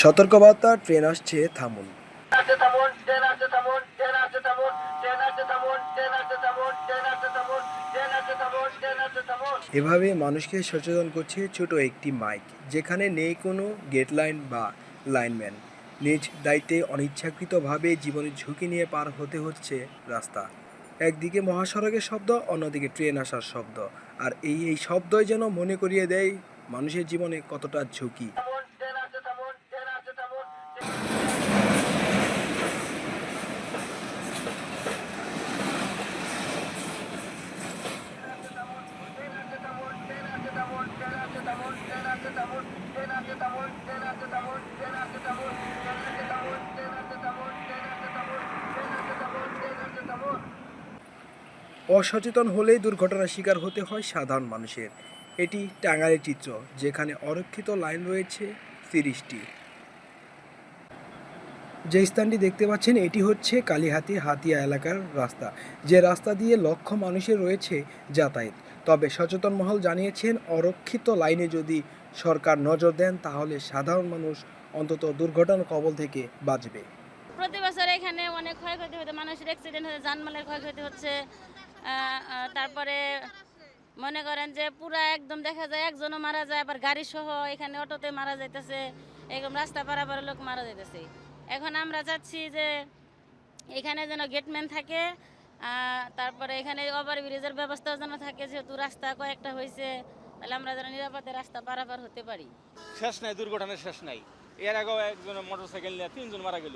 সতর্কবার্তা, ট্রেন আসছে, থামুন। এভাবে মানুষকে সচেতন করছে ছোট একটি মাইক, যেখানে নেই কোনো গেটলাইন বা লাইনম্যান। নিজ দায়িত্বে অনিচ্ছাকৃতভাবে জীবনের ঝুঁকি নিয়ে পার হতে হচ্ছে রাস্তা। একদিকে মহাসড়কের শব্দ, অন্যদিকে ট্রেন আসার শব্দ। আর এই শব্দই যেন মনে করিয়ে দেয় মানুষের জীবনে কতটা ঝুঁকি। অসচেতন হলেই দুর্ঘটনার শিকার হতে হয় সাধারণ মানুষের। এটি টাঙ্গাইলের চিত্র, যেখানে অরক্ষিত লাইন রয়েছে 30টি। যে স্থানটি দেখতে পাচ্ছেন, এটি হচ্ছে কালীহাতি হাতিয়া এলাকার রাস্তা, যে রাস্তা দিয়ে লক্ষ মানুষের রয়েছে যাতায়াত। তবে সচেতন মহল জানিয়েছেন, অরক্ষিত লাইনে যদি সরকার নজর দেন, তাহলে সাধারণ মানুষ অন্তত দুর্ঘটনার কবল থেকে বাঁচবে। প্রতি বছর এখানে অনেক ক্ষয়ক্ষতি হচ্ছে, মানুষের অ্যাক্সিডেন্ট হচ্ছে, জানমালের ক্ষয়ক্ষতি হচ্ছে। তারপরে মনে করেন যে পুরা একদম দেখা যায় একজনও মারা যায়, আবার গাড়ি সহ এখানে অটোতে মারা যাইতেছে, এরকম রাস্তা পারাপারের লোক মারা যাইতেছে। এখন আমরা চাচ্ছি যে এখানে যেন গেটম্যান থাকে, তারপরে এখানে ওভারব্রিজের ব্যবস্থাও যেন থাকে, যেহেতু রাস্তা কয়েকটা হয়েছে, তাহলে আমরা যেন নিরাপদে রাস্তা পারাপার হতে পারি। শেষ নাই, দুর্ঘটনার শেষ নাই। এর আগেও একজন মোটরসাইকেল নিয়ে 3 জন মারা গেল।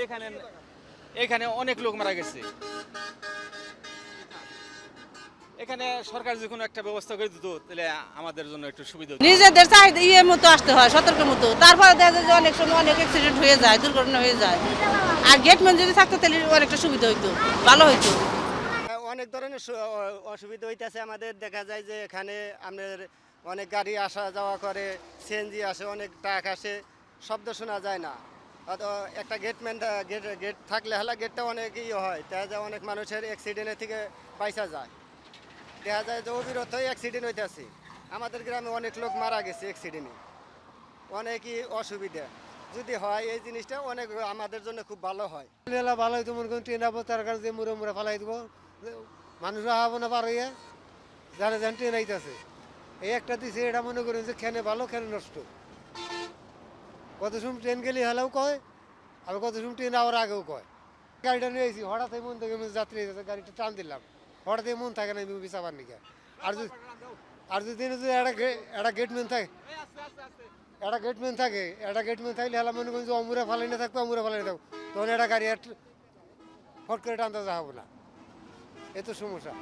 এখানে এখানে অনেক লোক মারা গেছে। এখানে সরকার যে কোনো একটা ব্যবস্থা করে দিত, তাহলে আমাদের জন্য একটু সুবিধা হতো। নিজেদের চাহিদা মতো আসতে হয়, সতর্কের মতো। তারপরে দেখা যায় যে অনেক সময় অনেক অ্যাক্সিডেন্ট হয়ে যায়, দুর্ঘটনা হয়ে যায়। আর গেটম্যান যদি থাকতো তাহলে অনেকটা সুবিধা হইতো, ভালো হইতো। অনেক ধরনের অসুবিধা হইতেছে আমাদের। দেখা যায় যে এখানে আমাদের অনেক গাড়ি আসা যাওয়া করে, সিএনজি আসে, অনেক ট্রাক আসে, শব্দ শোনা যায় না। একটা গেট থাকলে হলে গেটটা অনেক হয়, দেখা যায় অনেক মানুষের অ্যাক্সিডেন্টের থেকে বাইসা যায়। দেখা যায় যে অবিরতই অ্যাক্সিডেন্ট হইতেছে। আমাদের গ্রামে অনেক লোক মারা গেছে অ্যাক্সিডেন্টে। অনেকই অসুবিধা যদি হয়, এই জিনিসটা অনেক আমাদের জন্য খুব ভালো হয়। ভালো হইতো, মনে করেন ট্রেন আবো, তার কাছে মুড়ে মুড়ে ফালাই দিব, মানুষরা হবো না পার হইয়া, যারা যান ট্রেন আইতেছে। এই একটা দিছে, এটা মনে করেন যে খেনে ভালো খেনে নষ্ট। কত সময় ট্রেন গেলে হলেও কয়, আবার কত সময় ট্রেন আবার আগেও কয়। গাড়িটা নিয়ে এসেছি, হঠাৎ মন থেকে যাত্রী গাড়িটা টান দিলাম, হঠাৎ মন থাকে না বিচাবার নিকে। আর যদি একটা গেটম্যান থাকে, একটা গেটম্যান থাকলে হেলা মনে করেন যে অমুরা ফালাই না থাকবো, অমুরা ফালাই না থাকবো, তখন একটা গাড়ি ফট করে টানতে যাবো না, এত সমস্যা।